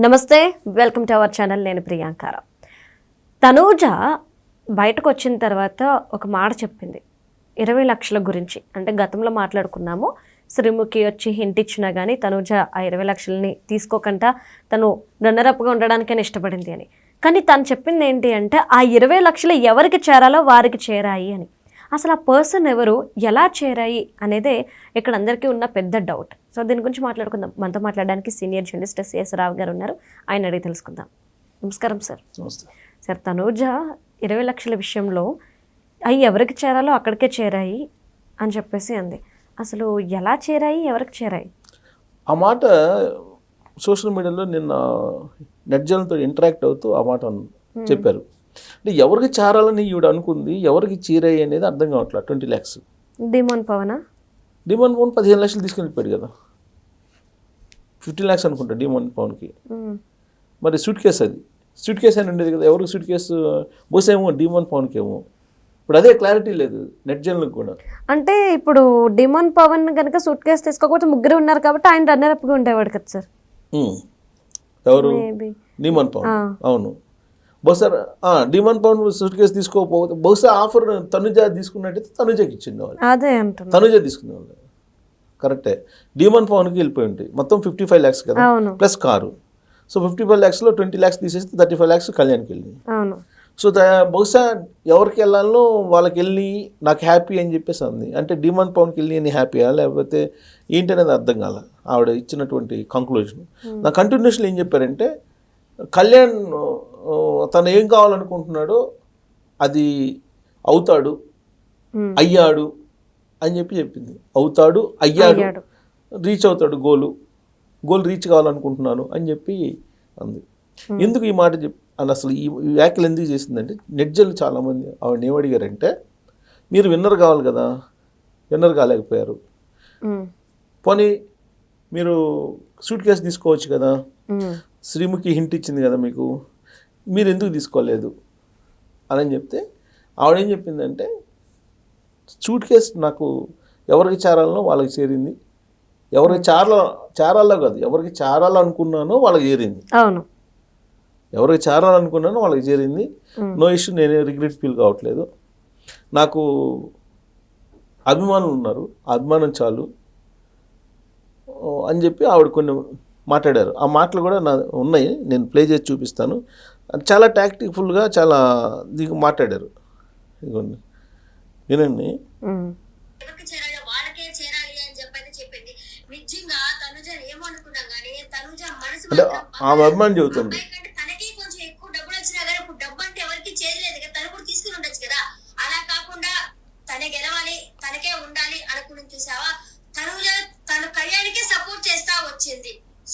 నమస్తే, welcome to our channel. నేను ప్రియాంక. తనూజ బయటకు వచ్చిన తర్వాత ఒక మాట చెప్పింది 20 లక్షల గురించి. అంటే గతంలో మాట్లాడుకున్నాము, శ్రీముఖి వచ్చి హింట్ ఇచ్చినా కానీ తనూజ ఆ 20 లక్షలని తీసుకోకుండా తను రన్నరప్గా ఉండడానికైనా ఇష్టపడింది అని. కానీ తను చెప్పింది ఏంటి అంటే ఆ 20 లక్షలు ఎవరికి చేరాలో వారికి చేరాయి అని. అసలు ఆ పర్సన్ ఎవరు, ఎలా చేరాయి అనేదే ఇక్కడ అందరికీ ఉన్న పెద్ద డౌట్. సో దీని గురించి మాట్లాడుకుందాం. మనతో మాట్లాడడానికి సీనియర్ జర్నలిస్ట్ సిఎస్ రావు గారు ఉన్నారు. ఆయన అడిగి తెలుసుకుందాం. నమస్కారం సార్. సార్, తనూజ 20 లక్షల విషయంలో అవి ఎవరికి చేరాలో అక్కడికే చేరాయి అని చెప్పేసి అంది. అసలు ఎలా చేరాయి, ఎవరికి చేరాయి? ఆ మాట సోషల్ మీడియాలో నిన్న నెట్జన్లతో ఇంటరాక్ట్ అవుతూ ఆ మాట చెప్పారు. అంటే ఎవరికి చేరాలని ఈవిడ అనుకుంది, ఎవరికి చేరాయి అనేది అర్థం కావట్లేదు. 20 lakhs డిమాండ్ పవన్ 15 లక్షలు తీసుకుని వెళ్ళిపోయాడు కదా. 15 lakhs అనుకుంటా డిమాండ్ పవన్కి. మరి సూట్ కేసు, అది సూట్ కేసు అని ఉండేది కదా. ఎవరికి సూట్ కేసు బోసేమో డిమాండ్ పవన్కి ఏమో. ఇప్పుడు అదే క్లారిటీ లేదు నెట్జన్లకు కూడా. అంటే ఇప్పుడు డిమాండ్ పవన్ కనుక సూట్ కేసు తీసుకోకపోతే ముగ్గురు ఉన్నారు కాబట్టి ఆయన రన్నర్ అప్గా ఉండేవాడు కదా సార్. ఎవరు? డిమాండ్ పవన్. అవును, బహుశా డిమాండ్ పవన్ సూట్ కేసు తీసుకోకపోతే బహుశా ఆఫర్ తనుజ తీసుకున్నట్టయితే తనుజకి ఇచ్చింది వాళ్ళు. అదే అంటున్నా, తనుజ తీసుకునే వాళ్ళు. కరెక్టే. డిమాండ్ పవన్కి వెళ్ళిపోయి ఉంటాయి. మొత్తం 55 lakhs కదా, ప్లస్ కారు. సో 55 lakhsలో 20 lakhs తీసేస్తే 35 lakhs కళ్యాణ్కి వెళ్ళింది. సో బహుశా ఎవరికి వెళ్ళాలో వాళ్ళకి వెళ్ళి నాకు హ్యాపీ అని చెప్పేసి అంది. అంటే డిమాండ్ పవన్కి వెళ్ళి అని హ్యాపీయా లేకపోతే ఏంటి అనేది అర్థం కాల ఆవిడ ఇచ్చినటువంటి కంక్లూజన్. నా కంటిన్యూషన్ ఏం చెప్పారంటే కళ్యాణ్ తను ఏం కావాలనుకుంటున్నాడో అది అవుతాడు, అయ్యాడు అని చెప్పింది. అవుతాడు, అయ్యాడు, రీచ్ అవుతాడు, గోల్ రీచ్ కావాలనుకుంటున్నాను అని చెప్పి అంది. ఎందుకు ఈ మాట అని అసలు ఈ వ్యాఖ్యలు ఎందుకు చేసిందంటే నెట్జన్లు చాలామంది ఆవిడ ఏమడిగారంటే మీరు విన్నర్ కావాలి కదా, విన్నర్ కాలేకపోయారు, పోనీ మీరు సూట్ కేసు తీసుకోవచ్చు కదా, శ్రీముఖి హింట్ ఇచ్చింది కదా మీకు, మీరు ఎందుకు తీసుకోలేదు అని చెప్తే ఆవిడేం చెప్పిందంటే సూట్ కేసు నాకు ఎవరికి చేరాలనో వాళ్ళకి చేరింది, ఎవరికి చేరాలో కాదు, ఎవరికి చేరాలనుకున్నానో వాళ్ళకి చేరింది. అవును, ఎవరికి చేరాలనుకున్నానో వాళ్ళకి చేరింది. నో ఇష్యూ, నేనే రిగ్రెట్ ఫీల్ కావట్లేదు. నాకు అభిమానులు ఉన్నారు, ఆ అభిమానం చాలు అని చెప్పి ఆవిడ కొన్ని మాట్లాడారు. ఆ మాటలు కూడా నా ఉన్నాయి, నేను ప్లే చేసి చూపిస్తాను. చాలా టాక్టిక్ఫుల్గా చాలా మాట్లాడారు. ఇదిగోండి, వినండి. అంటే ఆమె అభిమానం చెబుతుంది.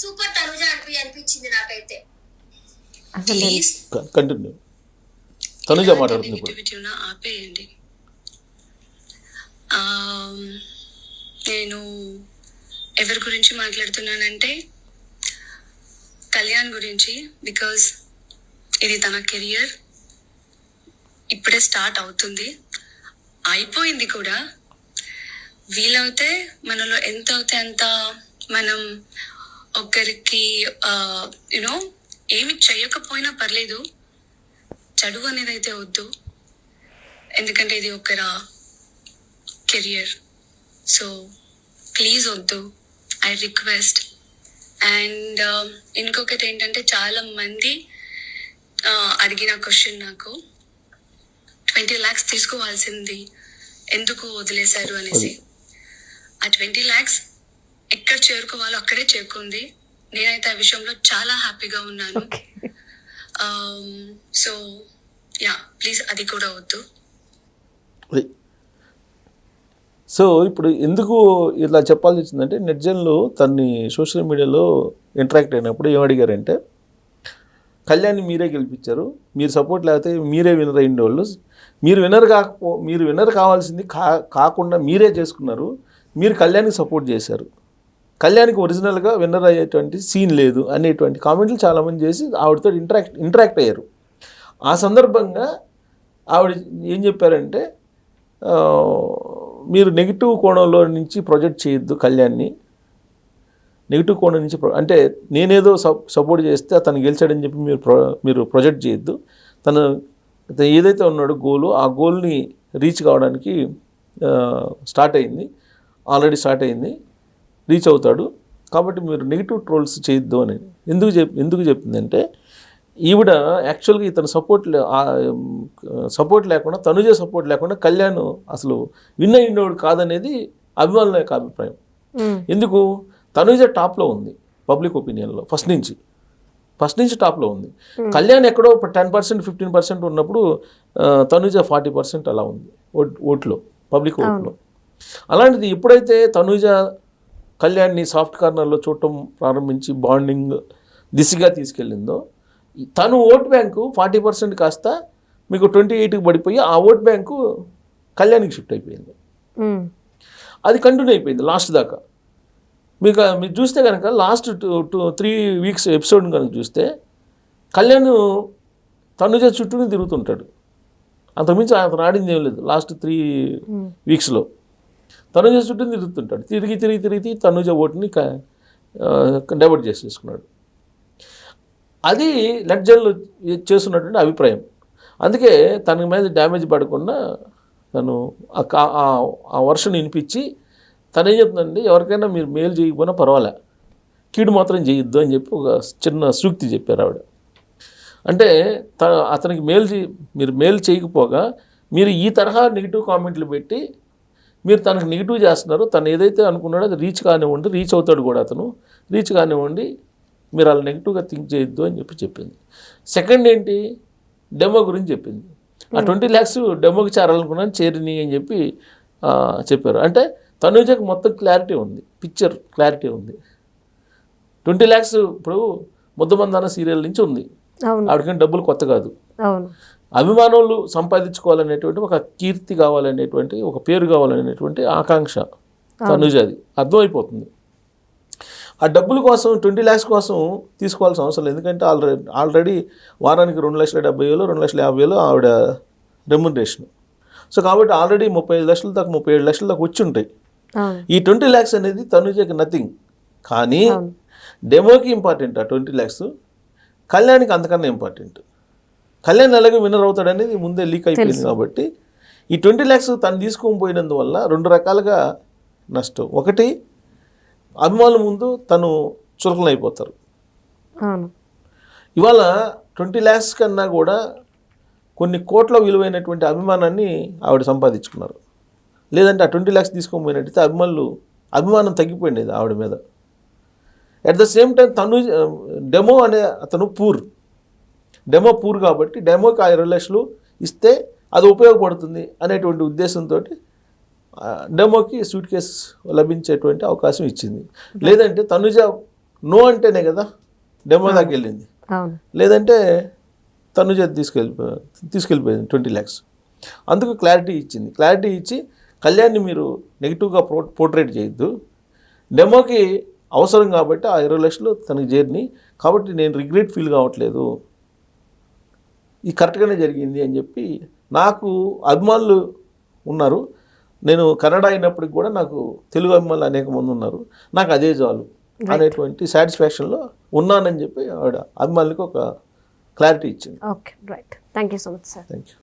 సూపర్ తనుజ అనిపించింది నాకైతే. కంటిన్యూ. తనుజ మాట్లాడుతుంది ఇప్పుడు. ఆపేయండి. నేను ఎవరి గురించి మాట్లాడుతున్నానంటే కళ్యాణ్ గురించి. బికాజ్ ఇది తన కెరియర్, ఇప్పుడే స్టార్ట్ అవుతుంది, అయిపోయింది కూడా. వీలవుతే మనలో ఎంత అవుతే అంత మనం ఒకరికి యూనో ఏమి చేయకపోయినా పర్లేదు, చదువు అనేది అయితే వద్దు, ఎందుకంటే ఇది ఒకరి కెరియర్. సో ప్లీజ్ వద్దు, ఐ రిక్వెస్ట్. అండ్ ఇంకొకటి ఏంటంటే చాలా మంది అడిగిన క్వశ్చన్ నాకు 20 lakhs తీసుకోవాల్సింది ఎందుకు వదిలేశారు అనేసి. ఆ 20 lakhs ఎక్కడ చేరుకోవాలో అక్కడే చేరుకుంది. నేనైతే ఆ విషయంలో చాలా హ్యాపీగా ఉన్నాను. సో యా, ప్లీజ్ అది కూడా వద్దు. సో ఇప్పుడు ఎందుకు ఇలా చెప్పాల్సి వచ్చిందంటే నెట్జన్లు తన్ని సోషల్ మీడియాలో ఇంటరాక్ట్ అయినప్పుడు ఏమడిగారంటే కళ్యాణ్ని మీరే గెలిపించారు, మీరు సపోర్ట్ లేకపోతే మీరే విన్నర్ అయ్యేవాళ్ళు, మీరు విన్నర్ కావాల్సింది కాకుండా మీరే చేసుకున్నారు, మీరు కళ్యాణ్కి సపోర్ట్ చేశారు, కళ్యాణ్కి ఒరిజినల్గా విన్నర్ అయ్యేటువంటి సీన్ లేదు అనేటువంటి కామెంట్లు చాలామంది చేసి ఆవిడతో ఇంటరాక్ట్ అయ్యారు. ఆ సందర్భంగా ఆవిడ ఏం చెప్పారంటే మీరు నెగిటివ్ కోణంలో నుంచి ప్రొజెక్ట్ చేయొద్దు కళ్యాణ్ని, నెగిటివ్ కోణం నుంచి అంటే నేనేదో సపోర్ట్ చేస్తే అతను గెలిచాడని చెప్పి మీరు ప్రొజెక్ట్ చేయొద్దు. తను ఏదైతే ఉన్నాడో గోలు, ఆ గోల్ని రీచ్ కావడానికి ఆల్రెడీ స్టార్ట్ అయింది, రీచ్ అవుతాడు. కాబట్టి మీరు నెగిటివ్ ట్రోల్స్ చేయొద్దు అని ఎందుకు చెప్పిందంటే, ఈవిడ యాక్చువల్గా ఇతను సపోర్ట్ లేకుండా, తనుజ సపోర్ట్ లేకుండా కళ్యాణ్ అసలు విన్ అయినోడు కాదనేది అభిమానుల యొక్క అభిప్రాయం. ఎందుకు, తనుజ టాప్లో ఉంది పబ్లిక్ ఒపీనియన్లో ఫస్ట్ నుంచి టాప్లో ఉంది. కళ్యాణ్ ఎక్కడో 10%, 15% ఉన్నప్పుడు తనుజ 40% అలా ఉంది ఓట్లో, పబ్లిక్ ఓట్లో. అలాంటిది ఎప్పుడైతే తనుజ కళ్యాణ్ని సాఫ్ట్ కార్నర్లో చూడటం ప్రారంభించి బాండింగ్ దిశగా తీసుకెళ్ళిందో, తను ఓట్ బ్యాంకు 40% కాస్త మీకు 28కి పడిపోయి ఆ ఓట్ బ్యాంకు కళ్యాణ్కి షిఫ్ట్ అయిపోయింది. అది కంటిన్యూ అయిపోయింది లాస్ట్ దాకా. మీరు చూస్తే కనుక లాస్ట్ 2-3 వీక్స్ ఎపిసోడ్ కనుక చూస్తే కళ్యాణ్ తనుజ చుట్టూనే తిరుగుతుంటాడు. అంతకుమించి అతను ఆడింది ఏం లేదు. లాస్ట్ 3 వీక్స్లో తనుజ చుట్టూ తిరుగుతుంటాడు. తిరిగి తనుజ ఓటుని డైవర్ట్ చేసేసుకున్నాడు. అది లెడ్జర్లు చేస్తున్నటువంటి అభిప్రాయం. అందుకే తన మీద డ్యామేజ్ పడకుండా తను ఆ వర్షన్ వినిపించి తను ఏం చెప్తుందండి, ఎవరికైనా మీరు మేలు చేయకపోయినా పర్వాలే, కీడు మాత్రం చేయొద్దు అని చెప్పి ఒక చిన్న సూక్తి చెప్పారు ఆవిడ. అంటే అతనికి మీరు మేలు చేయకపోగా మీరు ఈ తరహా నెగిటివ్ కామెంట్లు పెట్టి మీరు తనకు నెగిటివ్ చేస్తున్నారు. తను ఏదైతే అనుకున్నాడో అది రీచ్ అవుతాడు కూడా. అతను రీచ్ కానివ్వండి, మీరు అలా నెగిటివ్గా థింక్ చేయొద్దు అని చెప్పింది. సెకండ్ ఏంటి, డెమో గురించి చెప్పింది. ఆ 20 lakhs డెమోకి చేరాలనుకున్నాను, చేరిని అని చెప్పి చెప్పారు. అంటే తనుజకు మొత్తం క్లారిటీ ఉంది, పిక్చర్ క్లారిటీ ఉంది. 20 lakhs ఇప్పుడు ముద్దమందాన సీరియల్ నుంచి ఉంది. ఆవిడకంటే డబ్బులు కొత్త కాదు. అభిమానులు సంపాదించుకోవాలనేటువంటి ఒక కీర్తి కావాలనేటువంటి, ఒక పేరు కావాలనేటువంటి ఆకాంక్ష తనుజది అర్థమైపోతుంది. ఆ డబ్బుల కోసం 20 lakhs కోసం తీసుకోవాల్సిన అవసరం లేదు. ఎందుకంటే ఆల్రెడీ వారానికి 2,70,000, 2,50,000 ఆవిడ రెమ్యునరేషన్. సో కాబట్టి ఆల్రెడీ 35 లక్షల దాకా, 37 లక్షల దాకా వచ్చి ఉంటాయి. ఈ 20 lakhs అనేది తనుజకి నథింగ్. కానీ డెమోకి ఇంపార్టెంట్ ఆ 20 lakhs, కళ్యాణ్కి అంతకన్నా ఇంపార్టెంట్. కళ్యాణ్ ఎలాగో విన్నర్ అవుతాడనేది ముందే లీక్ అయిపోయింది. కాబట్టి ఈ 20 lakhs తను తీసుకొని పోయినందువల్ల 2 రకాలుగా నష్టం. ఒకటి, అభిమానుల ముందు తను చులకన అయిపోతారు. ఇవాళ 20 lakhs కన్నా కూడా కొన్ని కోట్ల విలువైనటువంటి అభిమానాన్ని ఆవిడ సంపాదించుకున్నారు. లేదంటే ఆ 20 lakhs తీసుకొని పోయినట్టయితే అభిమానం తగ్గిపోయింది ఆవిడ మీద. At the same time demo అనే అతను పూర్ కాబట్టి డెమోకి ఆ 20 లక్షలు ఇస్తే అది ఉపయోగపడుతుంది అనేటువంటి ఉద్దేశంతో డెమోకి సూట్ కేసు లభించేటువంటి అవకాశం ఇచ్చింది. లేదంటే తనుజ నో అంటేనే కదా డెమో దాకా వెళ్ళింది. లేదంటే తనుజ తీసుకెళ్ళిపోయింది 20 lakhs. అందుకు క్లారిటీ ఇచ్చింది. క్లారిటీ ఇచ్చి కళ్యాణ్ని మీరు నెగిటివ్గా పోర్ట్రేట్ చేయొద్దు, డెమోకి అవసరం కాబట్టి ఆ 20 లక్షలు తనకి చేరిని, కాబట్టి నేను రిగ్రెట్ ఫీల్ కావట్లేదు, ఇది కరెక్ట్గానే జరిగింది అని చెప్పి. నాకు అభిమానులు ఉన్నారు, నేను కన్నడ అయినప్పటికి కూడా నాకు తెలుగు అభిమానులు అనేక మంది ఉన్నారు, నాకు అదే చాలు అనేటువంటి సాటిస్ఫాక్షన్లో ఉన్నానని చెప్పి ఆవిడ అభిమానులకు ఒక క్లారిటీ ఇచ్చింది. Okay, right. Thank you so much sir. Thank you.